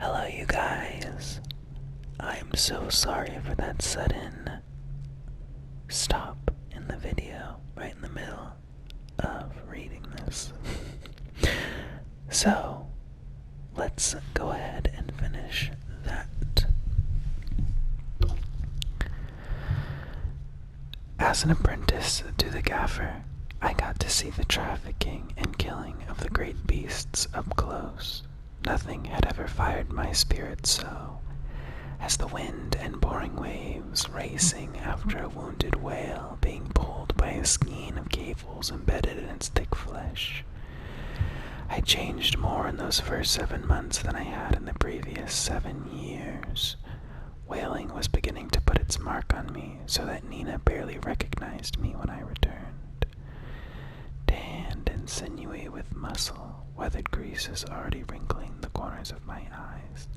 Hello, you guys. I'm so sorry for that sudden stop in the video right in the middle of reading this. So, let's go ahead and finish that. As an apprentice to the gaffer, I got to see the trafficking and killing of the great beasts up close. Nothing had ever fired my spirit so, as the wind and boring waves racing after a wounded whale being pulled by a skein of cables embedded in its thick flesh. I changed more in those first 7 months than I had in the previous 7 years. Whaling was beginning to put its mark on me, so that Nina barely recognized me when I returned. Tanned and sinewy with muscle, weathered greases already wrinkling the corners of my eyes,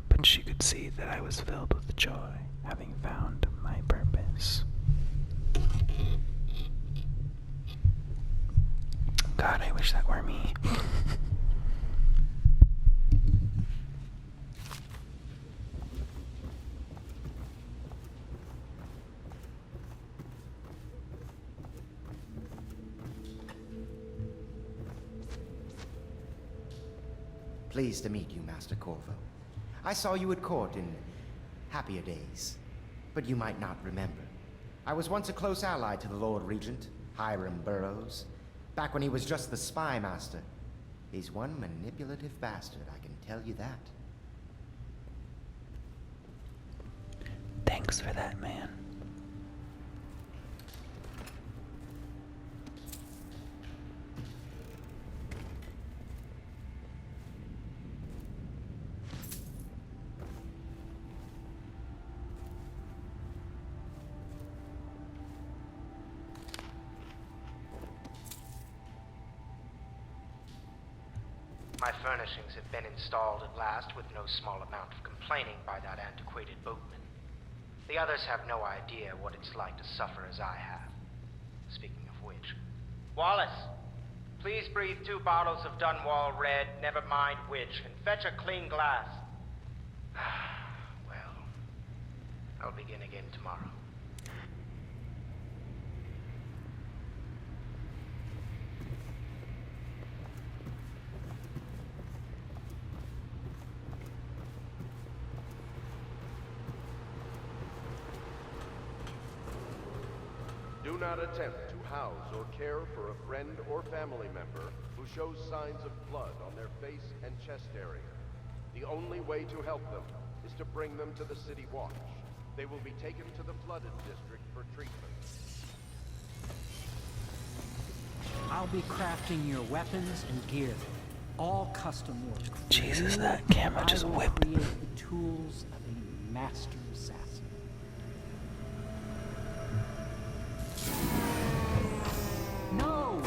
but she could see that I was filled with joy, having found my purpose. God, I wish that were me. Pleased to meet you, Master Corvo. I saw you at court in happier days, but you might not remember. I was once a close ally to the Lord Regent, Hiram Burroughs, back when he was just the spy master. He's one manipulative bastard, I can tell you that. Thanks for that, man. My furnishings have been installed at last with no small amount of complaining by that antiquated boatman. The others have no idea what it's like to suffer as I have. Speaking of which, Wallace, please breathe 2 bottles of Dunwall Red, never mind which, and fetch a clean glass. Well, I'll begin again tomorrow. Do not attempt to house or care for a friend or family member who shows signs of blood on their face and chest area. The only way to help them is to bring them to the City Watch. They will be taken to the flooded district for treatment. I'll be crafting your weapons and gear, all custom work. Jesus, that camera I just will whipped. create the tools of a master assassin. No!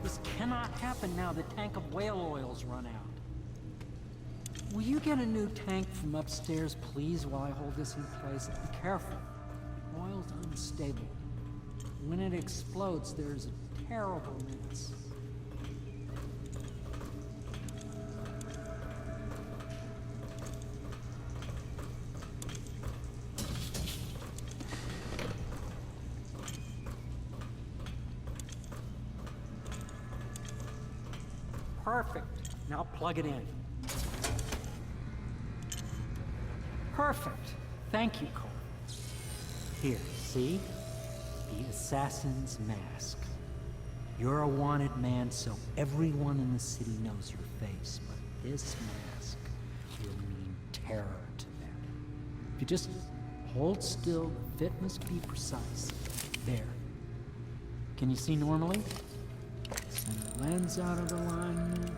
This cannot happen now. The tank of whale oil's run out. Will you get a new tank from upstairs, please, while I hold this in place? Be careful. Oil's unstable. When it explodes, there's a terrible mess. Perfect. Now plug it in. Perfect. Thank you, Cole. Here, see? The assassin's mask. You're a wanted man, so everyone in the city knows your face, but this mask will mean terror to them. If you just hold still, the fit must be precise. There. Can you see normally? Center lens out of alignment.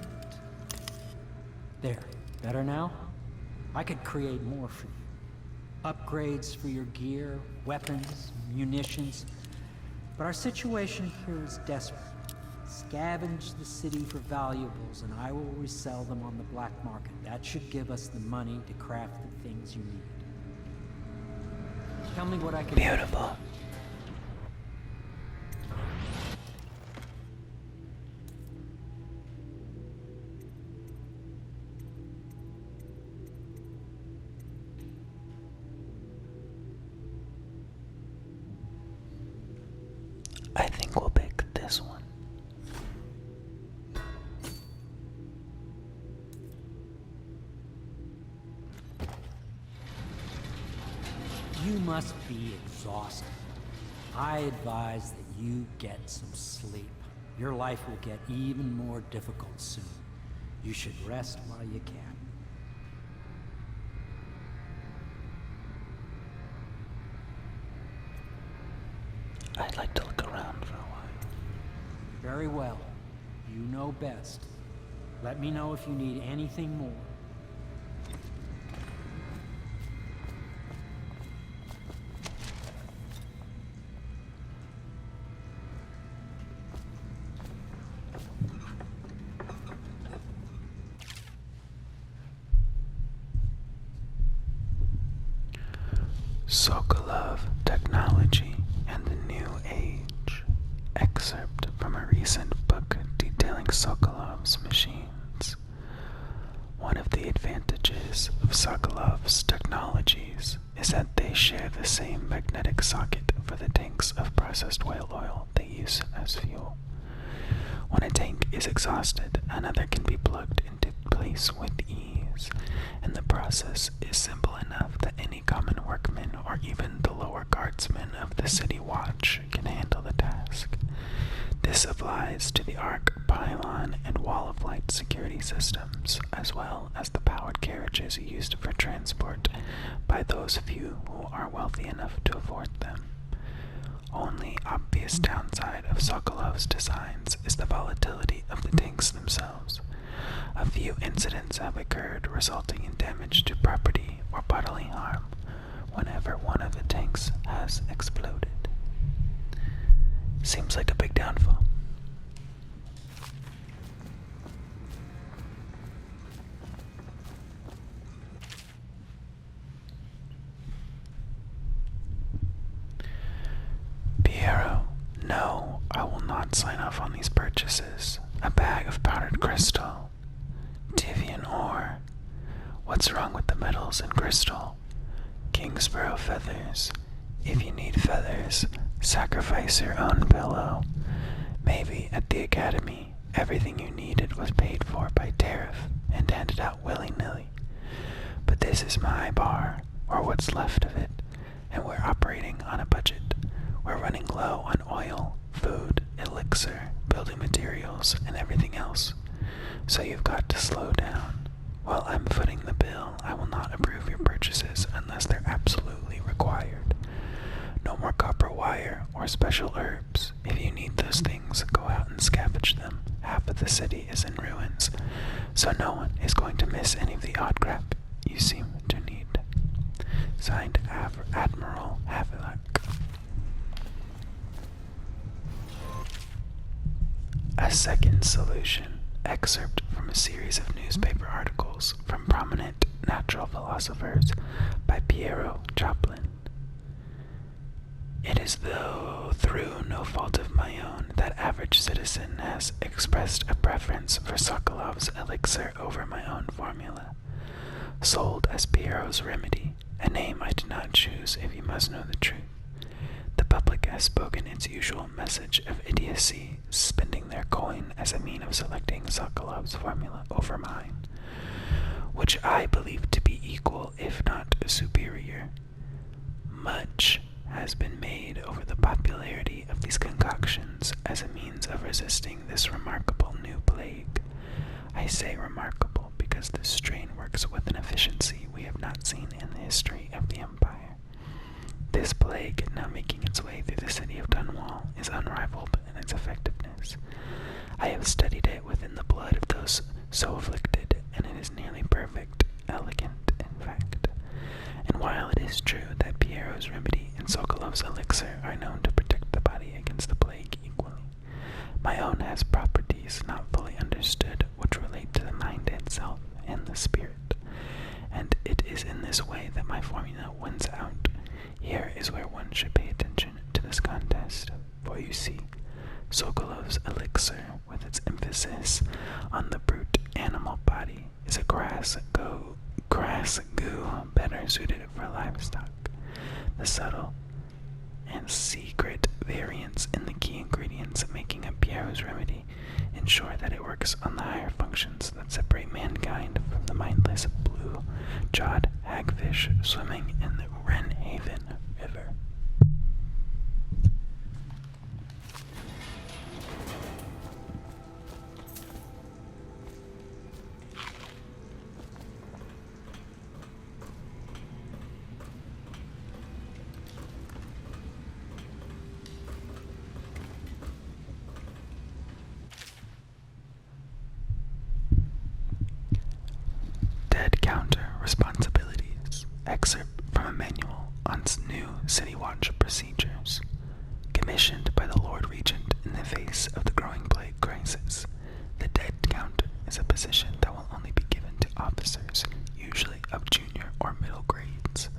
There. Better now? I could create more for you. Upgrades for your gear, weapons, munitions. But our situation here is desperate. Scavenge the city for valuables, and I will resell them on the black market. That should give us the money to craft the things you need. Tell me what I can do. Beautiful. I think we'll pick this one. You must be exhausted. I advise that you get some sleep. Your life will get even more difficult soon. You should rest while you can. I'd like to look around for a while. Very well. You know best. Let me know if you need anything more. SOKOLOV Technology and the New Age. Excerpt from a recent book detailing Sokolov's machines. One of the advantages of Sokolov's technologies is that they share the same magnetic socket for the tanks of processed whale oil they use as fuel. When a tank is exhausted, another can be plugged into place with ease, and the process is simple enough that any common workman or even the lower guardsmen of the city watch can handle the task. This applies to the arc, pylon, and wall of light security systems, as well as the powered carriages used for transport by those few who are wealthy enough to afford them. Only obvious downside of Sokolov's designs is the volatility of the tanks themselves. A few incidents have occurred resulting in damage to property or bodily harm whenever one of the tanks has exploded. Seems like a big downfall. Piero, no, I will not sign off on these purchases. A bag of powdered crystal. Tivian ore. What's wrong with the metals and crystal? Kingsborough feathers. If you need feathers, sacrifice your own pillow. Maybe at the academy, everything you needed was paid for by tariff and handed out willy-nilly. But this is my bar, or what's left of it, and we're operating on a budget. We're running low on oil, food, elixir, building materials, and everything else. So you've got to slow down. While I'm footing the bill, I will not approve your purchases unless they're absolutely required. No more copper wire or special herbs. If you need those things, go out and scavenge them. Half of the city is in ruins, so no one is going to miss any of the odd crap you seem to need. Signed, Admiral Havelock. A second solution. Excerpt from a series of newspaper articles from prominent natural philosophers by Piero Joplin. It is though through no fault of my own that average citizen has expressed a preference for Sokolov's elixir over my own formula. Sold as Piero's remedy, a name I did not choose if you must know the truth. The public has spoken its usual message of idiocy, spending their coin as a mean of selecting Sokolov's formula over mine, which I believe to be equal, if not superior. Much has been made over the popularity of these concoctions as a means of resisting this remarkable new plague. I say remarkable because this strain works with an efficiency we have not seen in the history of the Empire. This plague, now making its way through the city of Dunwall, is unrivaled in its effectiveness. I have studied it within the blood of those so afflicted, and it is nearly perfect, elegant, in fact. And while it is true that Piero's remedy and Sokolov's elixir are known to protect the body against the plague equally, my own has properties not fully understood which relate to the mind itself and the spirit, and it is in this way that my formula wins out. Here is where one should pay attention to this contest, for you see, Sokolov's elixir, with its emphasis on the brute animal body, is a grass goo better suited for livestock. The subtle and secret variants in the key ingredients making up Pierrot's remedy ensure that it works on the higher functions that separate mankind from the mindless blue-jawed hagfish swimming in the Wrenhaven River. Dead counter responsibilities. Excerpt from a manual on new City Watch procedures. Commissioned by the Lord Regent in the face of the growing plague crisis, the dead counter is a position that will only be given to officers, usually of junior or middle grades.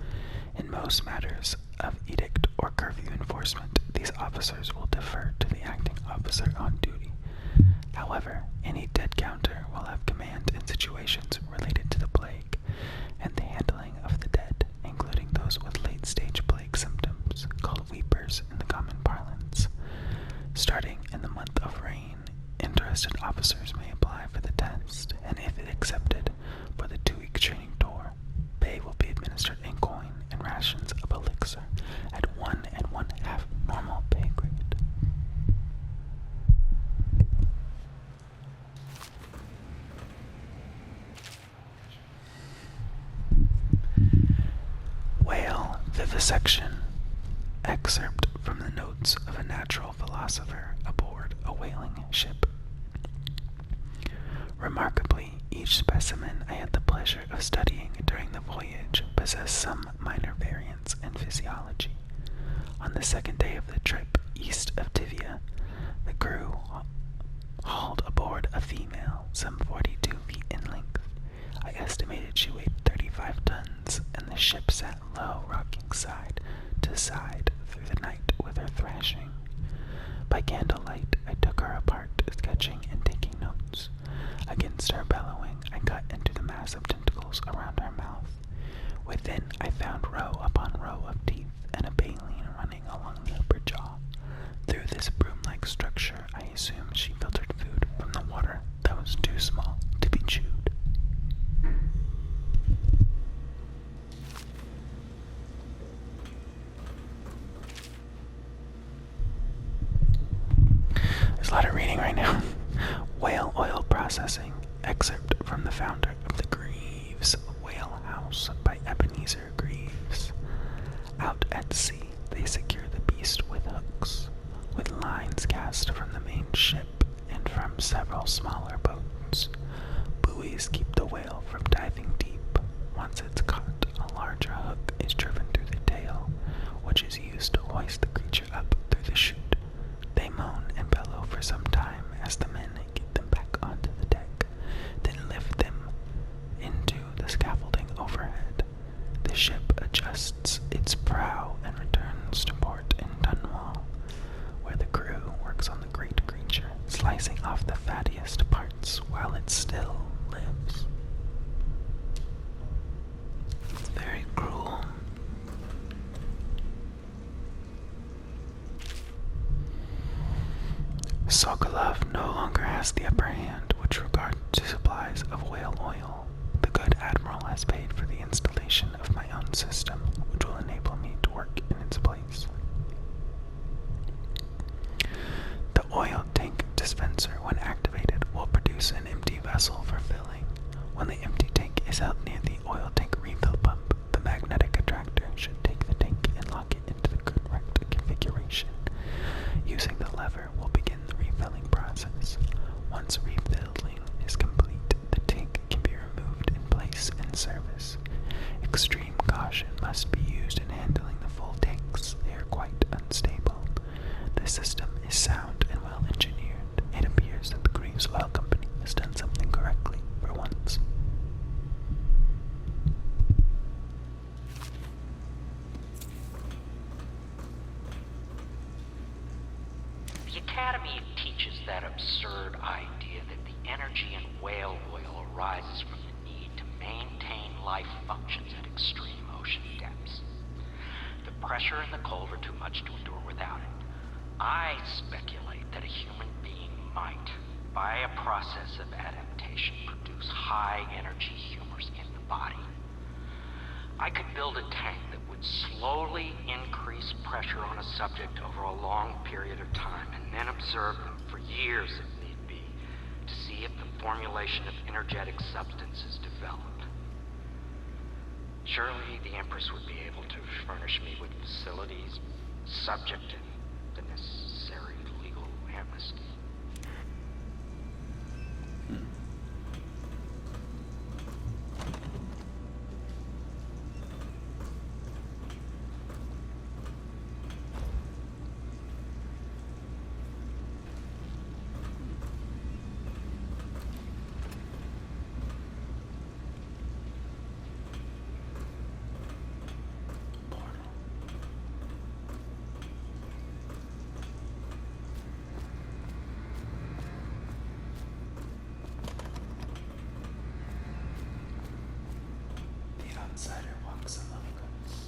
In most matters of edict or curfew enforcement, these officers will defer to the acting officer on duty. However, any dead counter will have command in situations related to the plague and the handling of the dead, including those with late-stage plague symptoms, called weepers in the common parlance. Starting in the month of rain, interested officers may apply for the test, and if accepted for the 2-week training tour, pay will be administered in coin and rations of elixir at 1 1/2 normal pay grade. Whale Vivisection. Excerpt from the notes of a natural philosopher aboard a whaling ship. Remarkably, each specimen I had the pleasure of studying during the voyage possessed some minor variance in physiology. On the second day of the trip east of Tivia, the crew hauled aboard a female some 42 feet in length. I estimated she weighed 35 tons, and the ship sat low, rocking side to side through the night with her thrashing. By candlelight, I took her apart, sketching and taking notes. Against her bellowing, I cut into the massive tentacles around her mouth. Within, I found row upon row of teeth and a baleen running along the upper jaw. Through this broom-like structure, I assumed she filtered food from the water that was too small to be chewed. There's a lot of reading right now. Whale oil processing. Excerpt from the founder of the Greaves Whale House by Ebenezer Greaves. Out at sea, they secure the beast with hooks, with lines cast from the main ship and from several smaller boats. Buoys keep the whale from diving deep. Once it's caught, a larger hook is driven through the tail, which is used to hoist the creature up through the chute. They moan and bellow for some time as the men get them back onto the deck, then lift them into the scaffolding overhead. The ship adjusts its prow and returns to port in Dunwall, where the crew works on the great creature, slicing off the fattiest parts while it still lives. It's very cruel. Sokolov no longer has the upper hand with regard to supplies of whale oil. The good admiral has paid for the installation of my own system, which will enable me to work in its place. The oil tank dispenser, when activated, will produce an empty vessel for filling. When the empty tank is held near the oil tank refill pump, the magnetic attractor should take the tank and lock it into the correct configuration. Using the lever will begin the refilling process. Once refilling is complete, the tank can be removed and placed in service. Extreme caution must be used in handling the full tanks. They are quite unstable. The system is sound and well engineered. It appears that the Greaves Oil Company has done something correctly for once. The Academy teaches that absurd idea that the energy in whale oil arises from the need to maintain life functions at extreme ocean depths. The pressure and the cold are too much to endure without it. I speculate that a human being might, by a process of adaptation, produce high-energy humors in the body. I could build a tank that would slowly increase pressure on a subject over a long period of time, and then observe them for years if need be, to see if the formulation of energetic substance is developed. Surely the Empress would be able to furnish me with facilities subject to the necessary legal amnesty. The outsider walks among us.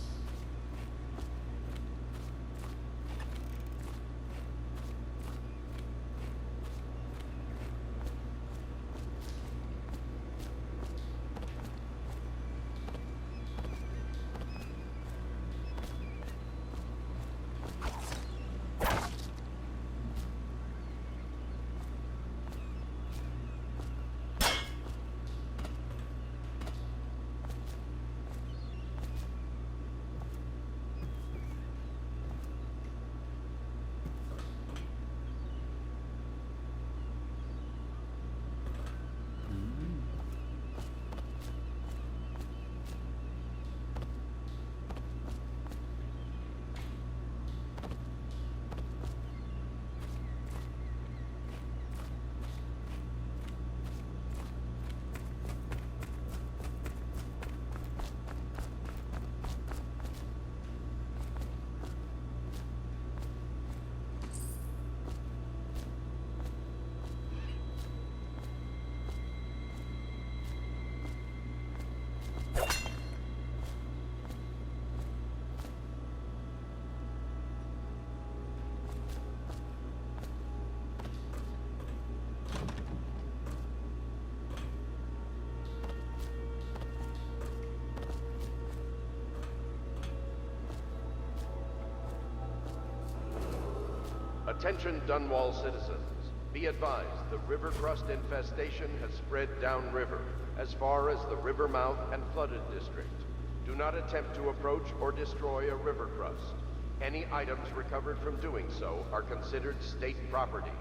Attention Dunwall citizens. Be advised, the river crust infestation has spread downriver, as far as the river mouth and flooded district. Do not attempt to approach or destroy a river crust. Any items recovered from doing so are considered state property.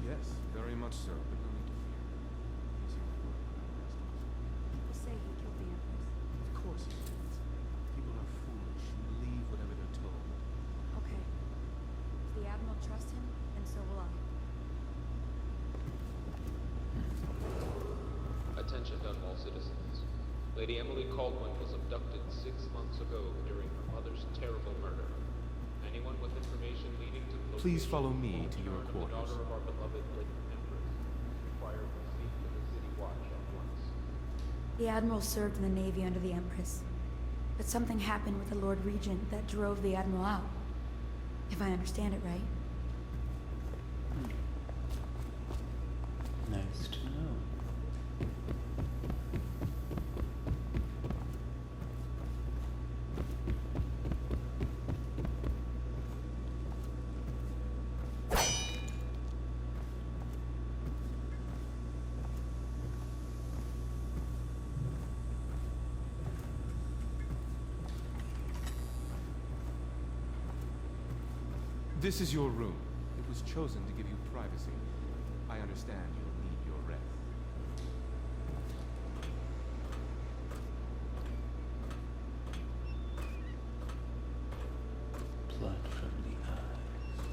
Yes, very much so, but no need to fear. He's here to work with the rest of us. You say he killed the Empress? Of course he did. People are foolish and believe whatever they're told. Okay. If the Admiral trusts him, then so will I. Attention Dunwall citizens. Lady Emily Caldwin was abducted 6 months ago during her mother's terrible murder. Anyone with information leading to the Please location follow me or to your return of quarters. The daughter of our beloved late Empress requires receipt of the city watch at once. The Admiral served in the Navy under the Empress. But something happened with the Lord Regent that drove the Admiral out. If I understand it right. Nice to know. This is your room. It was chosen to give you privacy. I understand you'll need your rest. Blood from the eyes.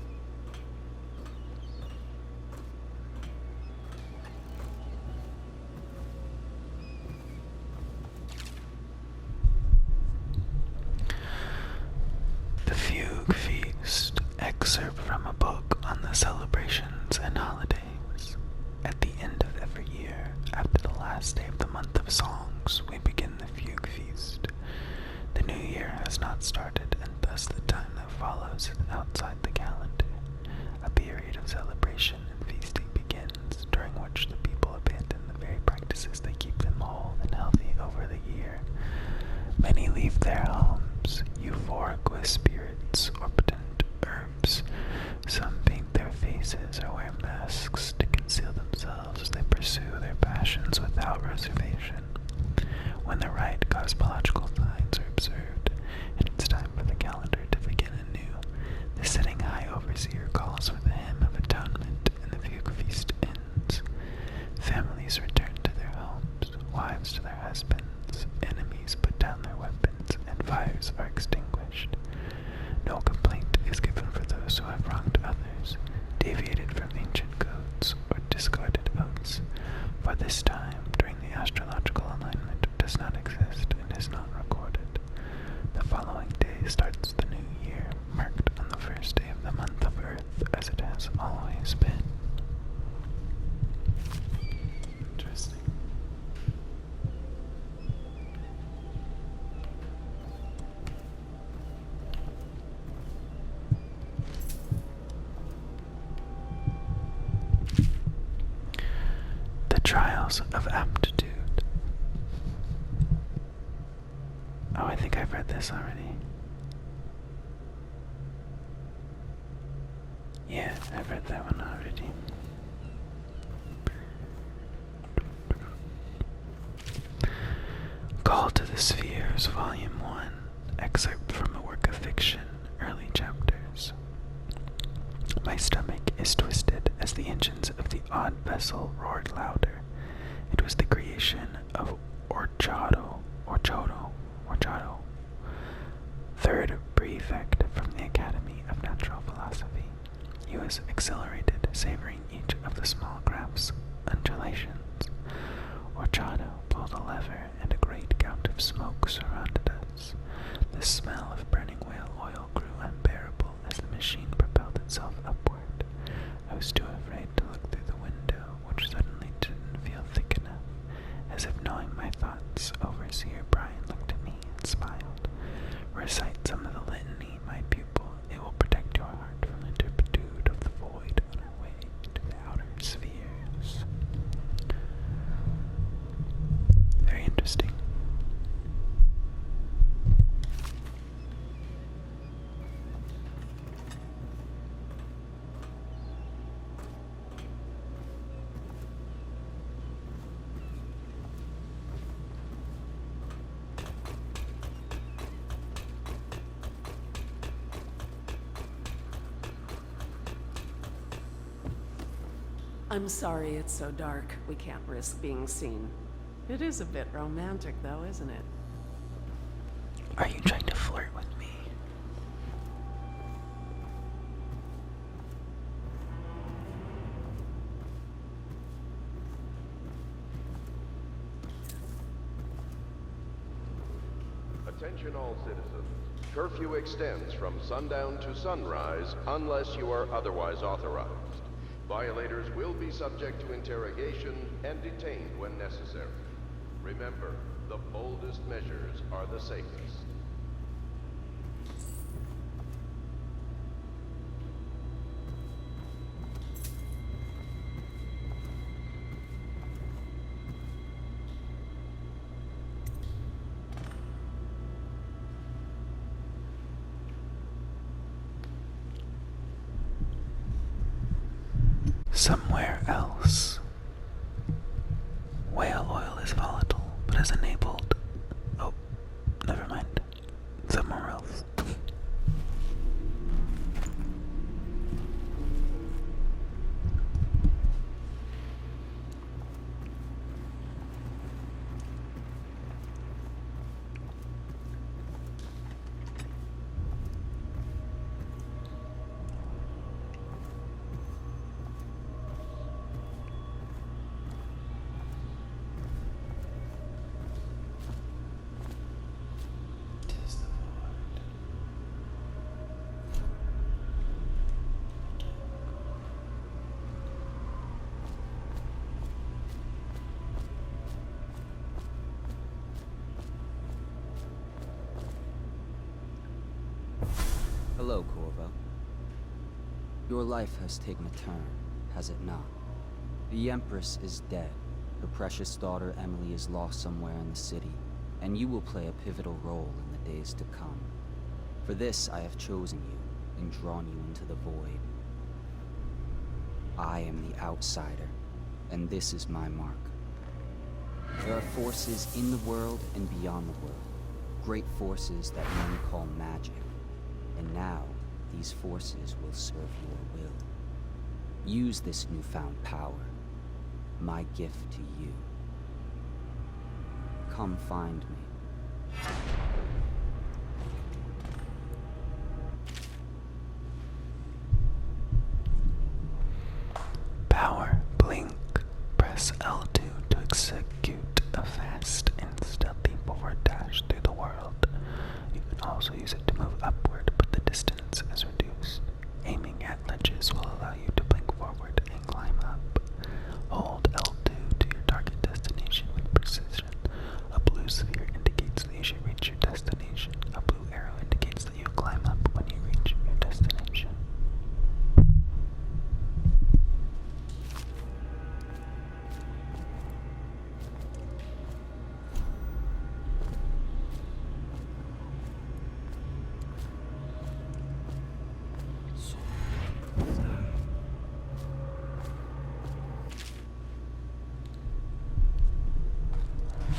excerpt from a book on the celebrations and holidays. At the end of every year, after the last day of the month of songs, we begin the Fugue Feast. The new year has not started, and thus the time that follows is outside the calendar. A period of celebration and feasting begins, during which the people abandon the very practices that keep them whole and healthy over the year. Many leave their homes, euphoric with spirits or potent herbs. Some paint their faces or wear masks to conceal themselves as they pursue their passions without reservation. When the right cosmological signs are observed, and it's time for the calendar to begin anew, the sitting high overseer calls for the hymn of atonement, and the Fugue Feast ends. Families return to their homes, wives to their husbands, enemies put down their weapons, and fires are extinguished. No complaint is given for those who have wronged others, deviated from ancient codes, or discarded oaths, for this time, during the astrological alignment, does not exist and is not recorded. The following day starts the new year, marked on the first day of the month of Earth, as it has always been. Interesting. The Trials of Aptitude. Oh, I think I've read this already. Yeah, I've read that one already. Call to the Spheres, Volume 1. Excerpt from a work of fiction, early chapters. My stomach is twisted as the engines of the odd vessel roared louder. It was the creation of Orchado, third prefect from the Academy of Natural Philosophy. He was exhilarated, savoring each of the small craft's undulations. Orchado pulled a lever, and a great gouge of smoke surrounded us. The smell of burning whale oil grew unbearable as the machine propelled itself upward. I was too afraid to look through the window, which suddenly didn't feel thick enough. As if knowing my thoughts, Overseer Brian looked at me and smiled. Recite some of the litany, my pupil. It will protect your heart from the turpitude of the void on our way to the outer spheres. Very interesting. I'm sorry it's so dark. We can't risk being seen. It is a bit romantic, though, isn't it? Are you trying to flirt with me? Attention all citizens. Curfew extends from sundown to sunrise unless you are otherwise authorized. Violators will be subject to interrogation and detained when necessary. Remember, the boldest measures are the safest. Somewhere else. Whale oil is volatile, but is enabled. Oh, never mind. Somewhere else. Hello, Corvo. Your life has taken a turn, has it not? The Empress is dead. Her precious daughter Emily is lost somewhere in the city, and you will play a pivotal role in the days to come. For this, I have chosen you and drawn you into the void. I am the outsider, and this is my mark. There are forces in the world and beyond the world, great forces that men call magic. And now, these forces will serve your will. Use this newfound power, my gift to you. Come find me. Power, blink, press L2 to execute a fast and stealthy forward dash through the world. You can also use it to move upward, but the distance is reduced. Aiming at ledges will allow you to blink forward and climb up. Hold L2 to your target destination with precision. A blue sphere indicates that you should reach your destination. A blue arrow indicates that you'll climb up when you reach your destination.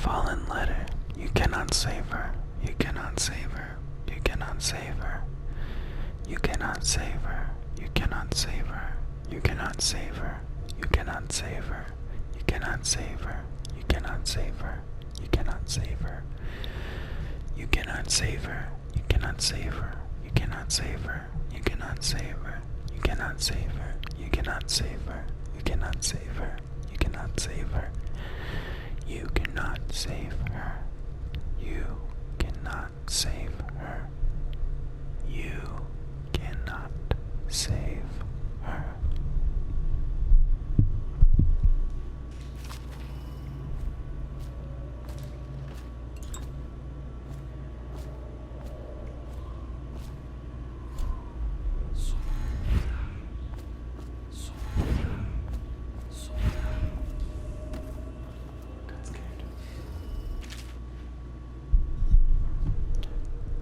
Fallen letter, you cannot save her, you cannot save her, you cannot save her, you cannot save her, you cannot save her, you cannot save her, you cannot save her, you cannot save her, you cannot save her, you cannot save her, you cannot save her, you cannot save her, you cannot save her, you cannot save her, you cannot save her, you cannot save her, you cannot save her, you cannot save her. You cannot save her. You cannot save her. You cannot save her.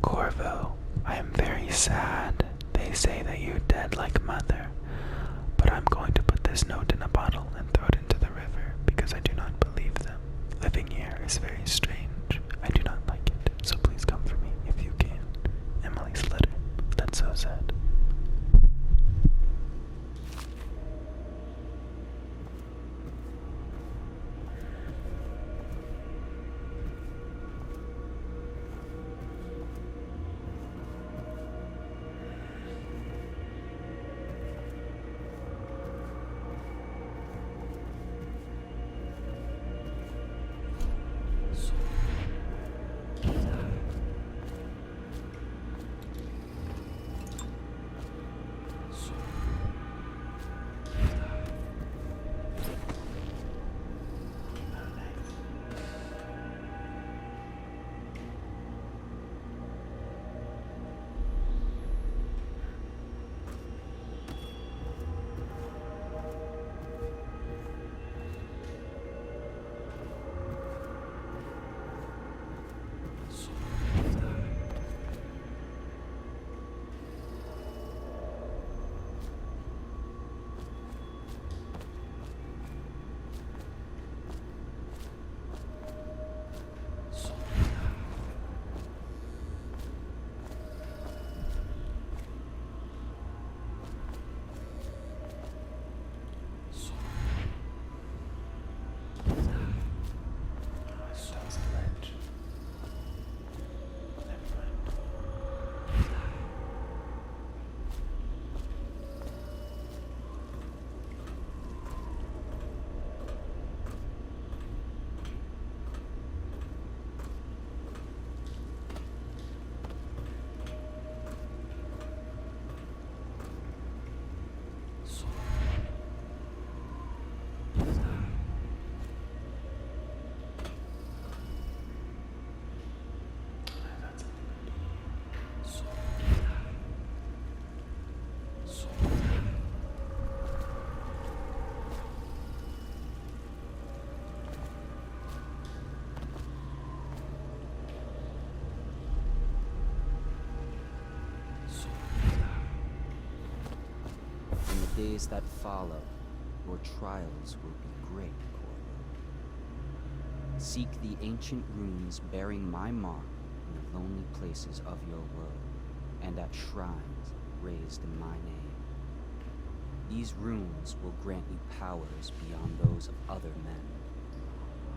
Corvo, I am very sad. They say that you're dead like mother, but I'm going to put this note in a bottle and throw it into the river because I do not believe them. Living here is very strange. I do not like it, so please come for me if you can. Emily's letter. That's so sad. the days that follow, your trials will be great, Corvo. Seek the ancient runes bearing my mark in the lonely places of your world, and at shrines raised in my name. These runes will grant you powers beyond those of other men.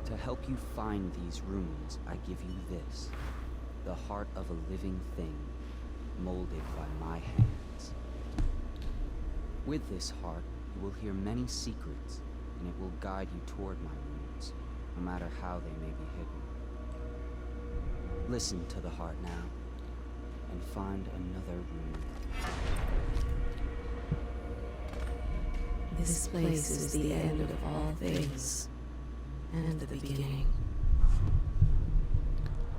To help you find these runes, I give you this, the heart of a living thing, molded by my hands. With this heart, you will hear many secrets, and it will guide you toward my runes, no matter how they may be hidden. Listen to the heart now, and find another rune. This place is the end of all things, and the beginning.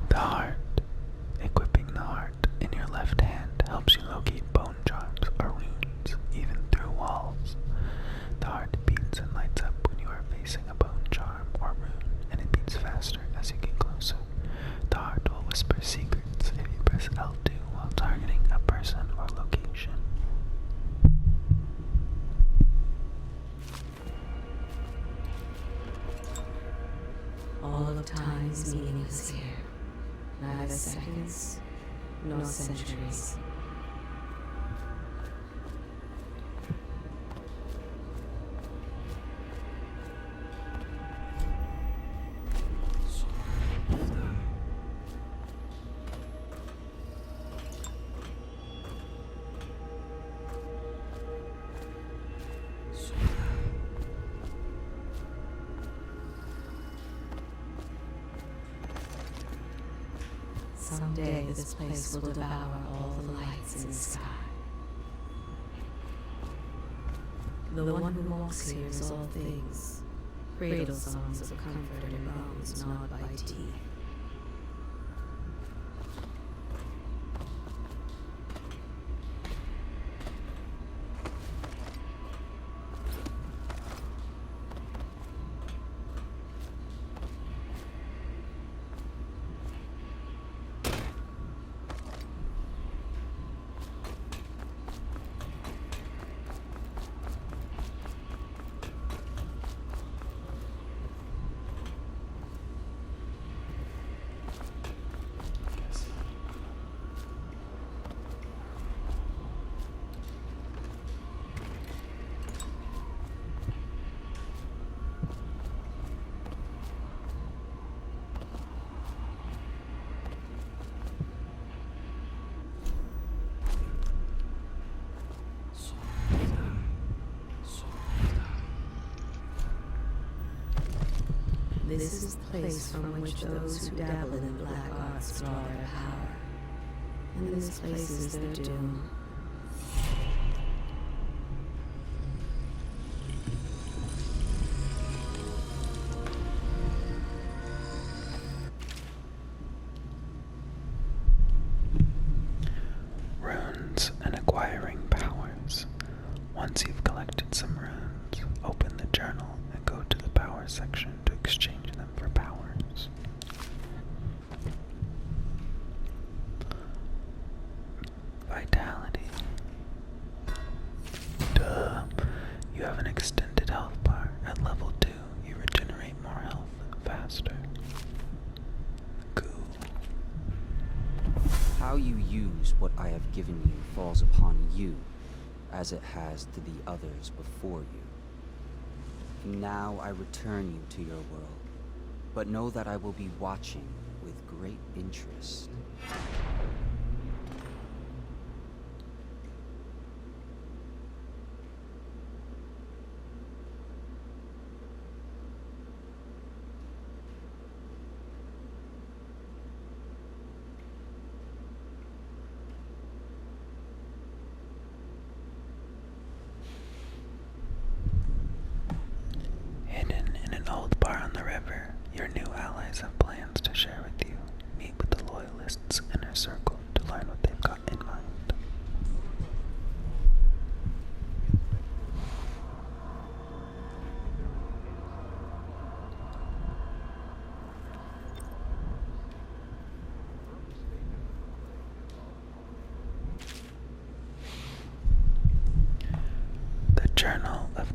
The heart. Equipping the heart in your left hand helps you locate bone charms or runes, even through walls. The heart beats and lights up when you are facing a bone charm or rune, and it beats faster as you get closer. The heart will whisper secrets if you press L2 while targeting a person or location. All of time is meaningless here. Neither seconds, nor centuries. Someday this place will devour all the lights in the sky. The one who walks here is all things. Cradle songs of comfort and bones gnawed by teeth. This is the place from which those who dabble in black arts draw their power. And this place is their doom. Runes and acquiring powers. Once you've collected some runes, open the journal and go to the power section to exchange them for powers. Vitality. Duh. You have an extended health bar. At level 2, you regenerate more health faster. Cool. How you use what I have given you falls upon you, as it has to the others before you. Now I return you to your world, but know that I will be watching with great interest. Hidden in an old bar on the river, your new allies have plans to share with you. Meet with the loyalists and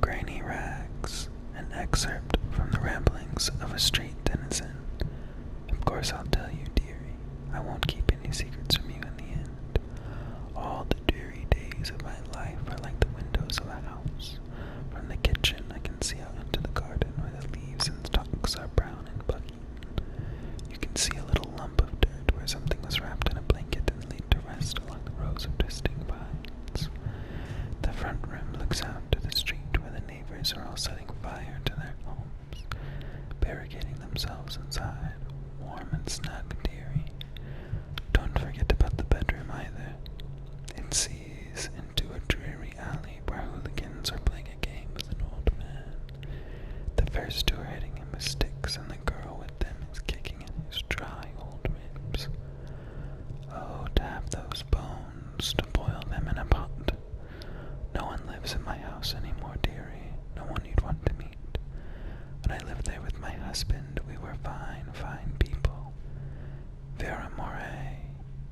Granny Rags, an excerpt from the ramblings of a street denizen. Of course I'll tell you, dearie. I won't keep any secrets from you in the end. All the dreary days of my life are like the windows of a house. From the kitchen I can see out into the garden where the leaves and stalks are brown and buggy. You can see a little lump of dirt where something was wrapped in a blanket and laid to rest along the rows of twisting vines. The front room looks out to the street where the neighbors are all setting fire to their homes, barricading themselves inside, warm and snug, dearie. Don't forget about the bedroom either. It sees into a dreary alley where hooligans are playing a game with an old man. The first two are hitting him with sticks, and the girl with them is kicking at his dry old ribs. Oh, to have those bones, to boil them in a pot. No one lives in my house anymore, dearie. No one you'd want to meet. When I lived there with my husband, we were fine, fine people. Vera Moray.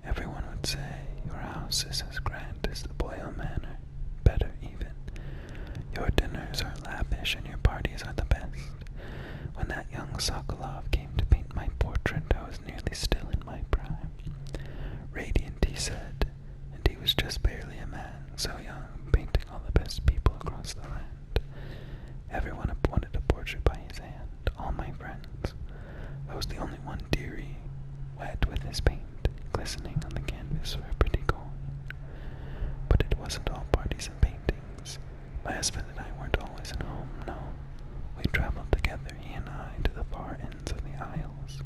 Everyone would say, your house is as grand as the Boyle Manor. Better even. Your dinners are lavish and your parties are the best. When that young Sokolov came to paint my portrait, I was nearly still in my prime. Radiant, he said, and he was just barely a man, so young, painting all the best people across the land. Everyone wanted a portrait by his hand, all my friends. I was the only one, dearie, wet with his paint, glistening on the canvas for a pretty coin. But it wasn't all parties and paintings. My husband and I weren't always at home, no. We traveled together, he and I, to the far ends of the Isles,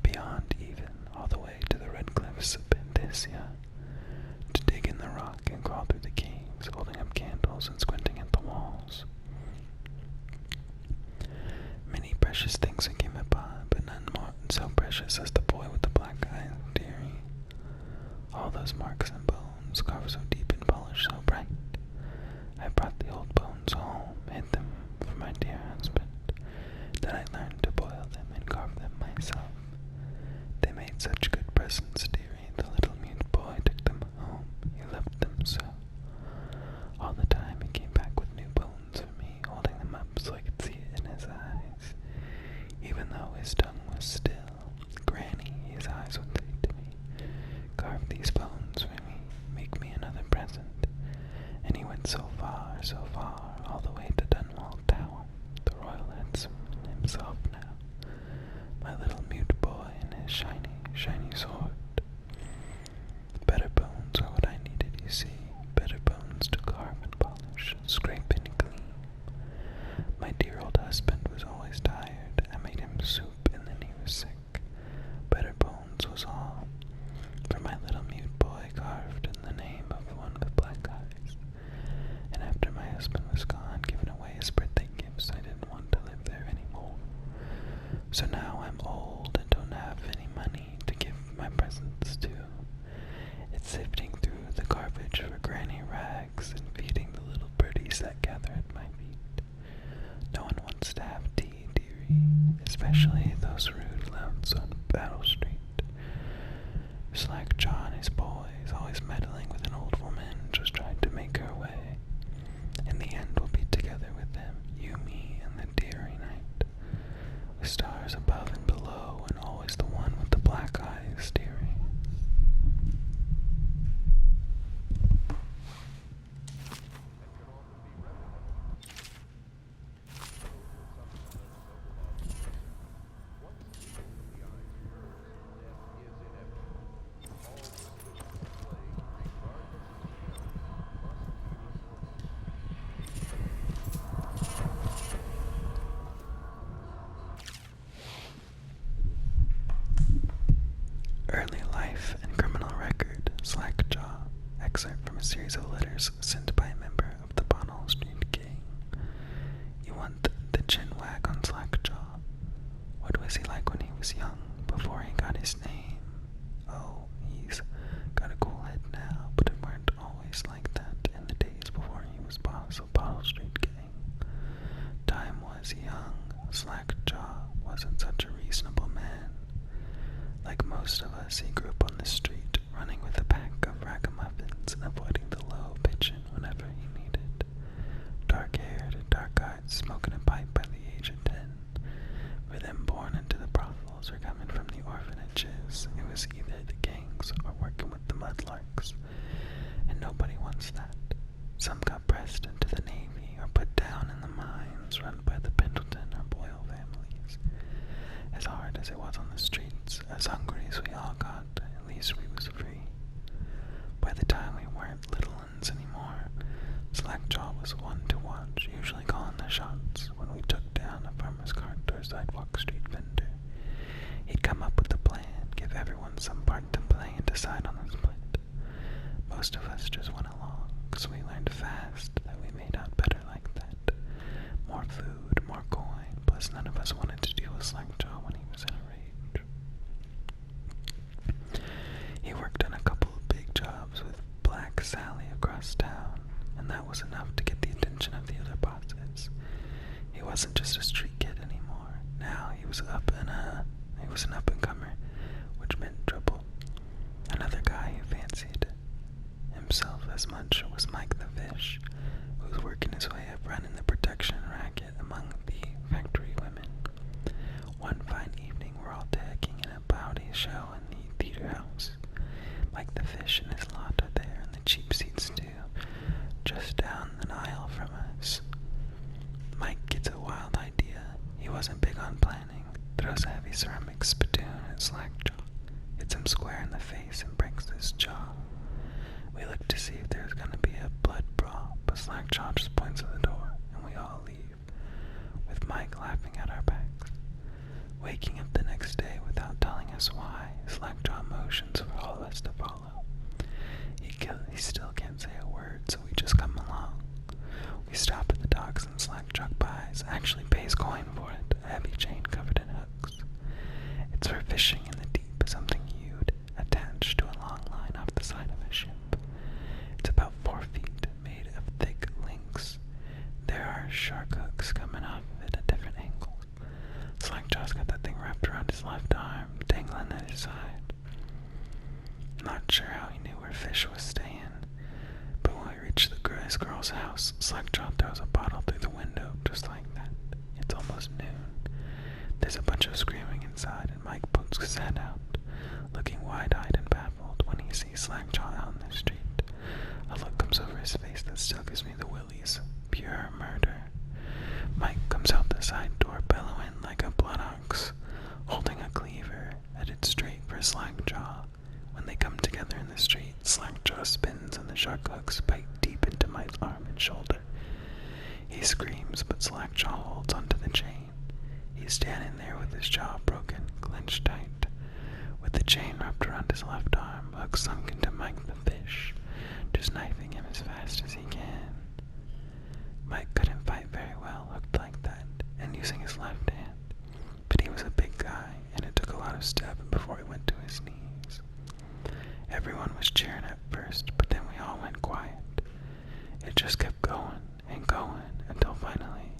beyond even, all the way to the red cliffs of Bendesia, to dig in the rock and crawl through the caves, holding up candles and squinting at the walls. Many precious things I came upon, but none more so precious as the boy with the black eyes, dearie. All those marks and bones, carved so deep and polished so bright. I brought the old bones home, hid them for my dear husband. Then I learned to boil them and carve them myself. They made such good presents, dearie. The little mute boy took them home. He loved them so. All the time he came back with new bones for me, holding them up so I could see it in his eyes. Even though his tongue was still, Granny, his eyes would say to me, carve these bones for me, make me another present. And he went so far, all the way to Dunwall Tower, the royal headsman himself now. My little mute boy and his shiny, shiny sword. Better bones are what I needed, you see. Better bones to carve and polish, scrape and clean. My dear old husband was always tired. I made him soup and then he was sick. Better bones was all. For my little mute boy carved in the name of the one with black eyes. And after my husband was gone, giving away his birthday gifts, I didn't want to live there anymore. So now I'm old and don't have any money to give my presents to. It's sifting through the garbage for Granny Rags and feeding the little birdies that gather at my feet. No one wants to have tea, dearie, especially those rude louts on Battle Street. SLACKJAW and his boys, always meddling with an old woman, just tried to make her way. In the end, we'll be together with them, you, me, and the dearie night. With stars above and below, and always the one with the black eyes, dearie. Early life and criminal record, SLACKJAW, excerpt from a series of letters sent by a member of the Bonnell Street Gang. You want the chin wag on SLACKJAW? What was he like when he was young, before he got his name? Oh, he's got a cool head now, but it weren't always like that in the days before he was boss of Bonnell Street Gang. Time was young. SLACKJAW wasn't such a reasonable man. Like most of us, he grew up on the street, running with a pack of ragamuffins and avoiding the low pigeon whenever he needed. Dark-haired was one to watch, usually calling the shots when we took down a farmer's cart or a sidewalk street vendor. He'd come up with a plan, give everyone some part to play, and decide on the split. Most of us just went along, because we learned fast that we made out better like that. More food, more coin, plus none of us wanted to deal with SLACKJAW when he was in a rage. He worked on a couple of big jobs with Black Sally across town, and that was enough to get the attention of the other bosses. He wasn't just a street kid anymore. Now he was an up-and-comer, which meant trouble. Another guy who fancied himself as much was Mike the Fish, who was working his way up running the protection racket among the factory women. One fine evening, we're all taking in a Bowdy show in the theater house. Mike the Fish and his lot are there, and the cheap seats too, just down an aisle from us. Mike gets a wild idea. He wasn't big on planning. Throws a heavy ceramic spittoon at SLACKJAW, hits him square in the face, and breaks his jaw. We look to see if there's gonna be a blood brawl, but SLACKJAW just points at the door, and we all leave, with Mike laughing at our backs. Waking up the next day without telling us why, SLACKJAW motions for all of us to follow. He still can't say a word, so we just come along. We stop at the docks and SLACKJAW buys, actually pays coin for it, a heavy chain covered in hooks. It's for fishing in the deep, something huge, attached to a long line off the side of a ship. It's about 4 feet, made of thick links. There are shark hooks coming off of it at different angles. SLACKJAW's got that thing wrapped around his left arm, dangling at his side. Not sure how he knew where fish was staying, but when we reach the girl's house, SLACKJAW throws a bottle through the window, just like that. It's almost noon. There's a bunch of screaming inside, and Mike pokes his head out, looking wide-eyed and baffled when he sees SLACKJAW out in the street. A look comes over his face that still gives me the willies. Pure murder. Mike comes out the side door, bellowing like a blood ox, holding a cleaver, headed straight for SLACKJAW. When they come together in the street, SLACKJAW spins and the shark hooks bite deep into Mike's arm and shoulder. He screams, but SLACKJAW holds onto the chain. He's standing there with his jaw broken, clenched tight, with the chain wrapped around his left arm, hook sunk into Mike the Fish, just knifing him as fast as he can. Mike couldn't fight very well, hooked like that, and using his left hand, but he was a big guy, and it took a lot of stabbing before he went to his knees. Everyone was cheering at first, but then we all went quiet. It just kept going and going until finally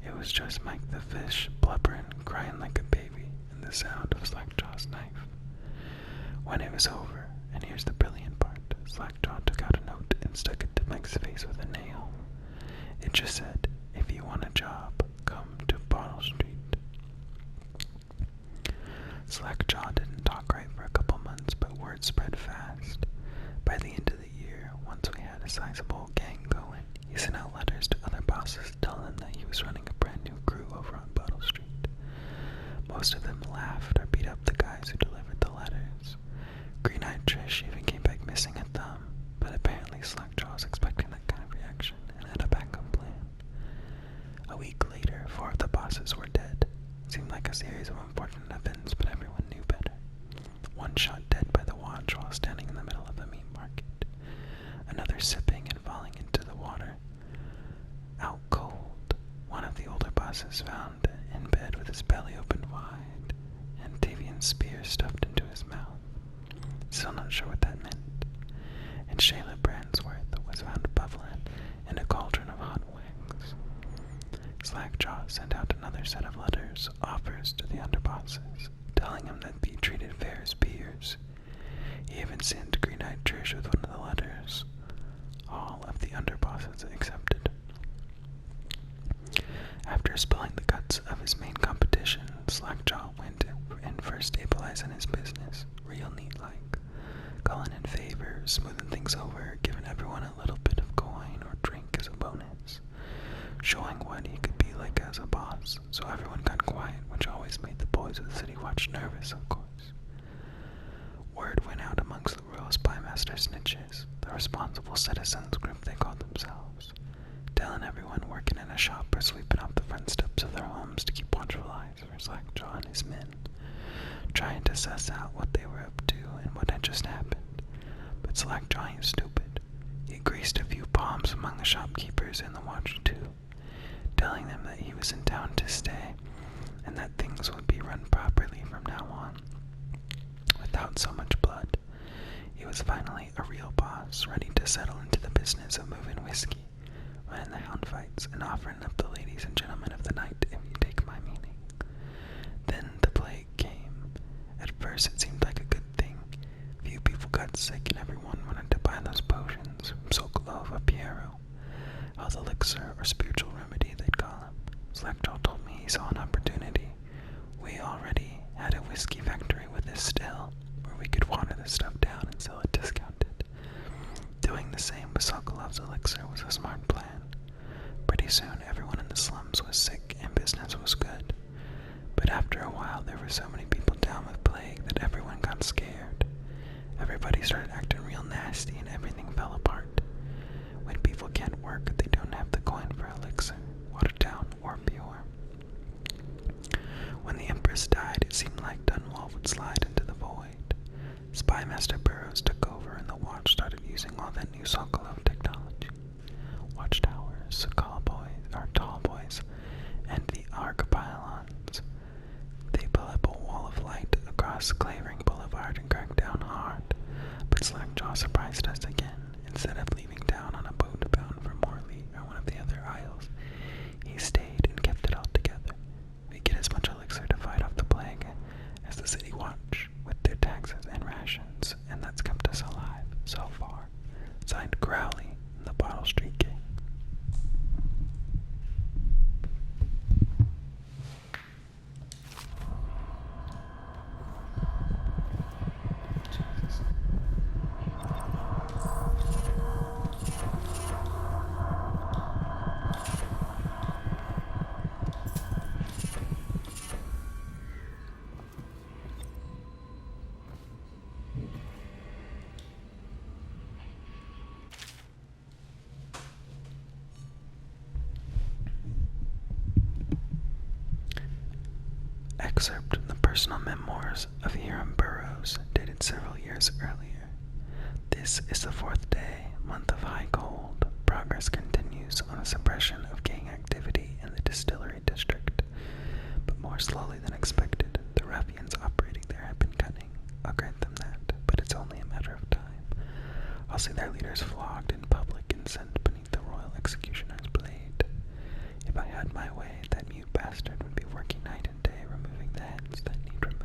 it was just Mike the Fish blubbering, crying like a baby, and the sound of SLACKJAW's knife. When it was over, and here's the brilliant part, SLACKJAW took out a note and stuck it to Mike's face with a nail. It just said, "If you want a job, come to Bottle Street." SLACKJAW didn't talk right for a couple months, but word spread fast. By the end of the year, once we had a sizable gang going, he sent out letters to other bosses telling them that he was running a brand new crew over on Bottle Street. Most of them laughed or beat up the guys who delivered the letters. Green-eyed Trish even came back missing a thumb, but apparently SLACKJAW was expecting that kind of reaction and had a backup plan. A week later, 4 of the bosses were dead. Seemed like a series of unfortunate events, but everyone knew better. One shot dead by the watch while standing in the middle of a meat market. Another sipping and falling into the water. Out cold, one of the older bosses found in bed with his belly opened wide, and Tavian's spear stuffed into his mouth. Still not sure what that meant. And Shayla Brandsworth was found bubbling in a cauldron of hot wings. SLACKJAW sent out another set of letters, offers to the underbosses, telling them they'd be treated fair as peers. He even sent Green-eyed Trish with one of the letters. All of the underbosses accepted. After spilling the guts of his main competition, SLACKJAW went in for stabilizing his business, real neat-like, calling in favors, smoothing things over, giving everyone a little bit of coin or drink as a bonus, showing what he could be like as a boss, so everyone got quiet, which always made the boys of the City Watch nervous, of course. Word went out amongst the Royal Spymaster Snitches, the responsible citizens group they called themselves. telling everyone working in a shop or sweeping off the front steps of their homes to keep watchful eyes for SLACKJAW and his men, trying to suss out what they were up to and what had just happened. But SLACKJAW ain't stupid. He greased a few palms among the shopkeepers and the watch too, telling them that he was in town to stay and that things would be run properly from now on, without so much blood. He was finally a real boss, ready to settle into the business of moving whiskey, running the hound fights, and offering up the ladies and gentlemen of the night, if you take my meaning. Then the plague came. At first it seemed like a good thing. Few people got sick and everyone wanted to buy those potions from SOKOLOV or Piero. Health elixir or spiritual remedy, they'd call him. SLACKJAW told me he saw an opportunity. We already had a whiskey factory with us still, where we could water the stuff down and sell it discounted. Doing the same with SOKOLOV's elixir was a smart plan. Pretty soon everyone in the slums was sick and business was good. But after a while there were so many people down with plague that everyone got scared. Everybody started acting real nasty and everything fell apart. When people can't work, they don't have the coin for elixir, watered down or pure. When the Empress died, it seemed like Dunwall would slide into the void. Spymaster Burroughs took over and the watch started using all that new SOKOLOV technology. Watchtowers, tall boys, and the arc pylons. They pull up a wall of light across Clavering Boulevard and crack down hard. But SLACKJAW surprised us again. Instead of leaving town on a boat bound for Morley or one of the other isles, he stayed and kept it all together. We get as much elixir to fight off the plague as the city watch with their taxes and rations, and that's kept us alive so far. Signed Crowley, the Bottle Street King. Excerpt from the personal memoirs of Hiram Burroughs, dated several years earlier. This is the 4th day, month of high cold. Progress continues on the suppression of gang activity in the distillery district, but more slowly than expected. The ruffians operating there have been cunning. I'll grant them that, but it's only a matter of time. I'll see their leaders flogged in public and sent beneath the royal executioner's blade. If I had my way, that mute bastard would be working night and day removing the heads that need removing.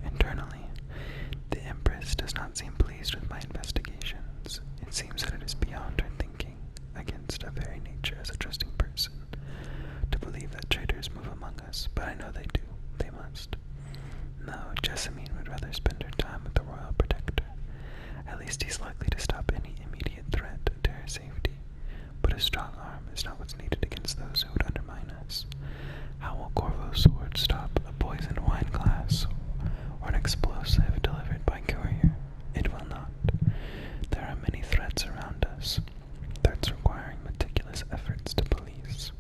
Internally. The Empress does not seem pleased with my investigations. It seems that it is beyond her thinking, against her very nature as a trusting person, to believe that traitors move among us, but I know they do. They must. No, Jessamine would rather spend her time with the royal protector. At least he's likely to stop any immediate threat to her safety. But a strong arm is not what's needed against those who would undermine us. How will Corvo's sword stop a poisoned wine glass or an explosive delivered by courier? It will not. There are many threats around us, threats requiring meticulous efforts to police.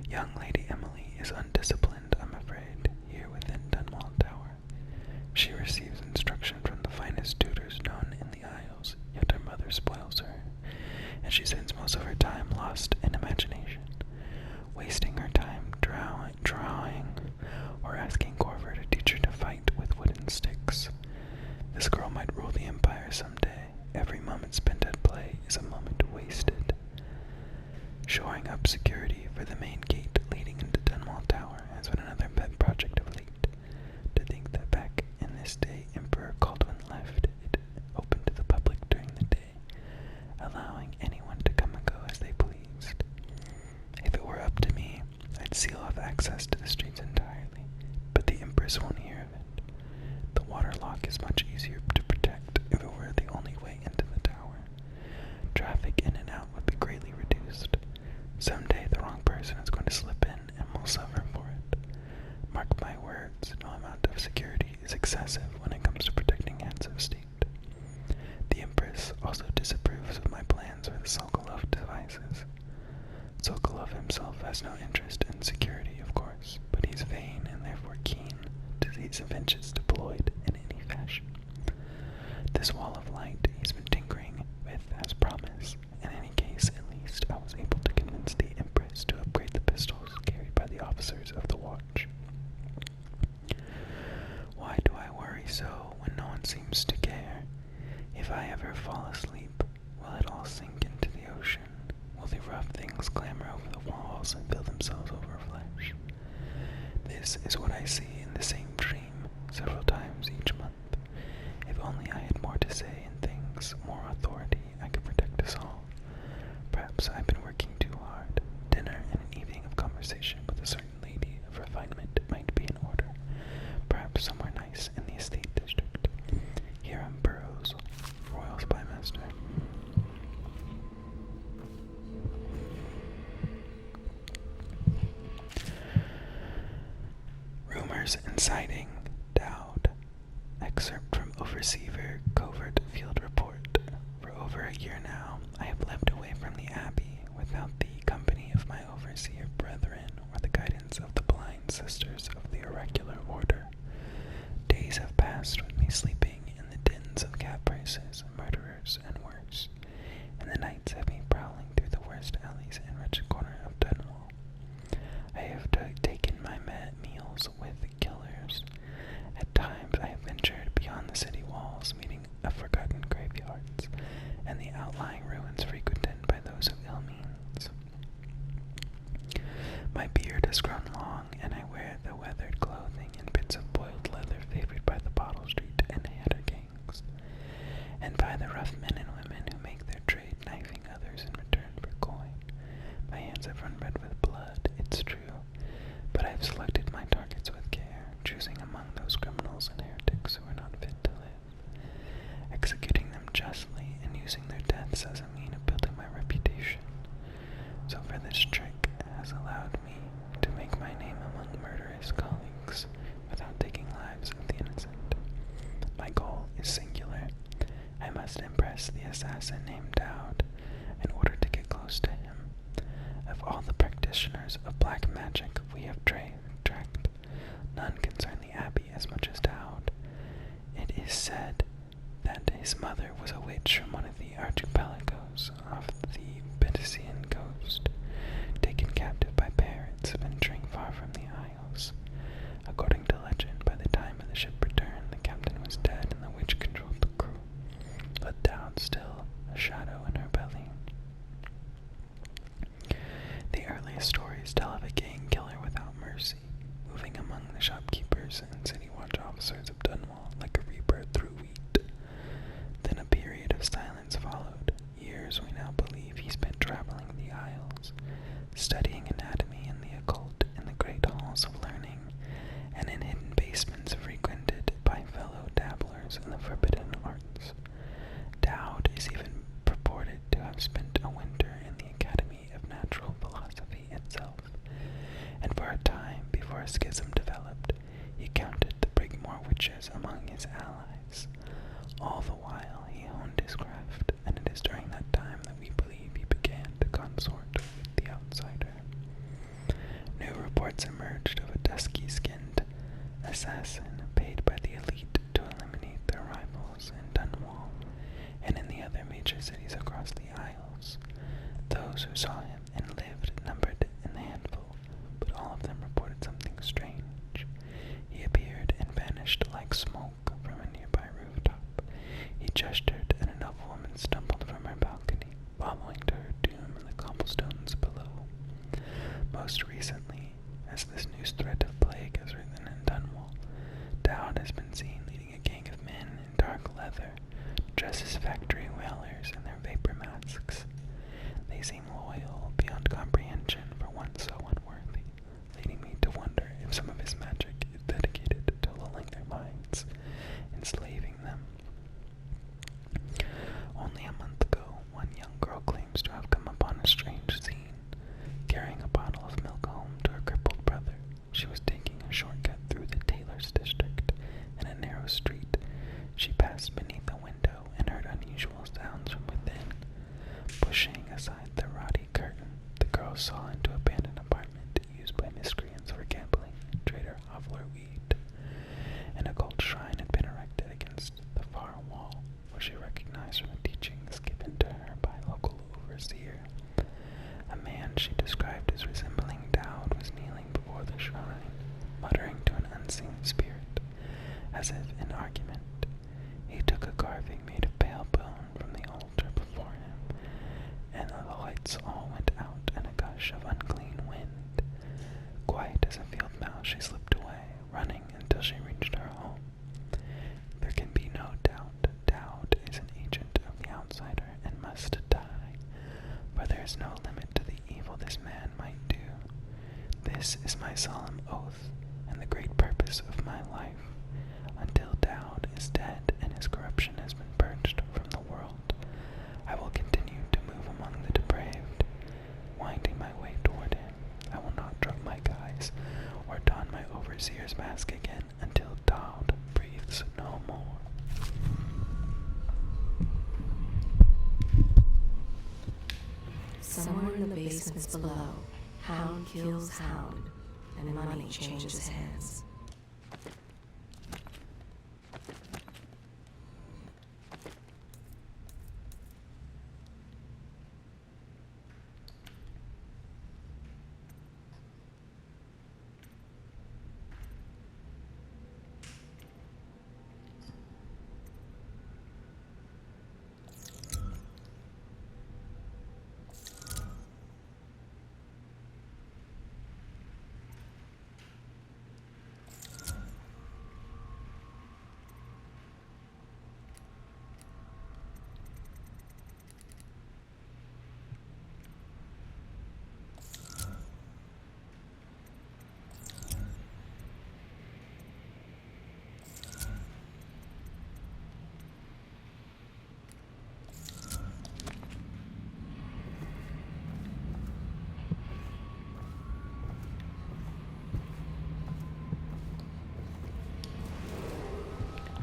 Young Lady Emily is undisciplined, I'm afraid, here within Dunwall Tower. She receives instruction from the finest tutors known in the Isles, yet her mother spoils her, and she spends most of her time lost in imagination, wasting her time drawing or asking Corver to teach her to fight with wooden sticks. This girl might rule the Empire someday. Every moment spent at play is a moment wasted. Shoring up security for the main gate leading into Dunwall Tower has been another pet project of late. To think that back in this day Emperor Caldwin left it open to the public during the day, allowing anyone to come and go as they pleased. If it were up to me, I'd seal off access to the streets entirely, but the Empress won't hear of it. The water lock is much easier to protect if it were the only way into the tower. Traffic in and out would be greatly reduced. Someday the wrong person is going to slip in and will suffer for it. Mark my words, no amount of security is excessive when it comes to protecting heads of state. The Emperor plans with Sokolov devices. Sokolov himself has no interest in security, of course, but he's vain and therefore keen to see his inventions deployed in any fashion. This wall of light he's been tinkering with as promised. In any case, at least, I was able to convince the Empress to upgrade the pistols carried by the officers of the watch. Why do I worry so when no one seems to care? If I ever fall asleep, will it all sink into the ocean? Will the rough things clamber over the walls and fill themselves over flesh? This is what I see in the same dream several times each month. If only I had more to say in things, more authority, I could protect us all. Perhaps I've been working too hard. Dinner and an evening of conversation with a certain lady of refinement might be in order. Perhaps somewhere nice in the estate district. Here on Burroughs, Royal Spymaster. Rumors inciting DAUD. Excerpt from Overseer Covert Field Report. For over a year now, I have lived away from the Abbey without the company of my overseer brethren or the guidance of the blind sisters of the Oracular Order. Days have passed with me sleeping in the dens of cat prices, murderers, and worse, and the nights have me prowling through the worst alleys and wretched corner of Dunwall. I have taken my meals with killers. At times I have ventured beyond the city walls, meeting of forgotten graveyards, and the outlying ruins frequented by those of ill means. My beard has grown long, and I wear the weathered clothing and bits of boiled leather favored by the Bottle Street and hatter gangs, and by the rough men and women who make their trade knifing others in return for coin. My hands have run red with blood, it's true, but I have selected my targets with care, choosing among those criminals and heretics who are not fit to live, executing them justly and using their deaths as a mean of building my reputation. So for this trick has allowed me to make my name among murderous colleagues without taking lives of the innocent. My goal is singular. I must impress the assassin named DAUD in order to get close to him. Of all the practitioners of black magic we have tracked, none concern the Abbey as much as DAUD. It is said that his mother was a witch from one of the archipelagos off the Beticean coast, taken captive by pirates venturing far from the Isles. According to legend, by the time of the ship return, the captain was dead and the witch controlled the crew, but DAUD still a shadow in her belly. The earliest stories tell of a gang killer without mercy, moving among the shopkeepers and city watch officers of Dunwall like a reaper through wheat. Then a period of silence followed. Years we now believe he spent traveling the Isles, studying anatomy and the occult in the great halls of learning, and in hidden basements frequented by fellow dabblers in the forbidden arts. DAUD is even purported to have spent a winter in the Academy of Natural Philosophy itself, and for a time before a schism developed, he counted the Brigmore witches among his allies. All the while he honed his craft, and it is during that time that we believe he began to consort with the outsider. New reports emerged of a dusky-skinned assassin paid by the elite to eliminate their rivals in Dunwall and in the other major cities across the Isles. Those who saw him and lived numbered in the handful, but all of them reported something strange. He appeared and vanished like smoke from a nearby rooftop. He gestured, and a noblewoman stumbled from her balcony, following to her doom in the cobblestones below. Most recently, as this news threat of plague has risen in Dunwall, DAUD has been seen leading a gang of men in dark leather, dressed as factory whalers in their vapor masks. They seem loyal beyond comprehension for one so unworthy, leading me to wonder if some of his magic is dedicated to lulling their minds, enslaving them. Only a month ago, one young girl claims to have come upon a strange scene, carrying a bottle of milk home to her crippled brother. She was taking a shortcut through the Taylor's district. In a narrow street, she passed beneath a window and heard unusual sounds from within. argument. He took a carving made of pale bone from the altar before him, and the lights all went out in a gush of unclean wind. Quiet as a field mouse, she slipped away, running until she reached her home. There can be no doubt DAUD is an agent of the outsider and must die, for there is no limit to the evil this man might do. This is my solemn oath, and the great purpose of my life. Until DAUD is dead and his corruption has been purged from the world, I will continue to move among the depraved, winding my way toward him. I will not drop my guise or don my overseer's mask again until DAUD breathes no more. Somewhere in the basements below, Hound kills Hound, and money changes hands.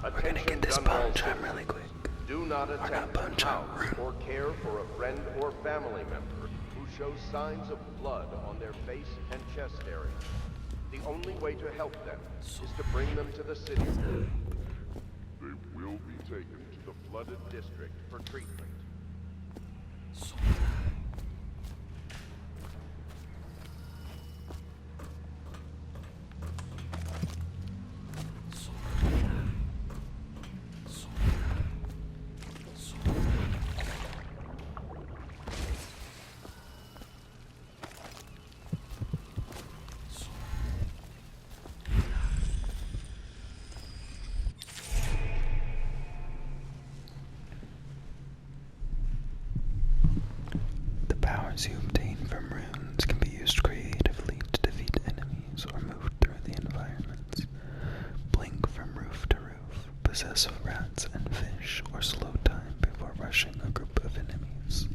We're gonna get this bone chop really quick. Do not Or not attempt bone to chop, house or care for a friend or family member who shows signs of blood on their face and chest area. The only way to help them is to bring them to the city. They will be taken to the flooded district for treatment. The powers you obtain from runes can be used creatively to defeat enemies or move through the environments. Blink from roof to roof, possess rats and fish, or slow time before rushing a group of enemies.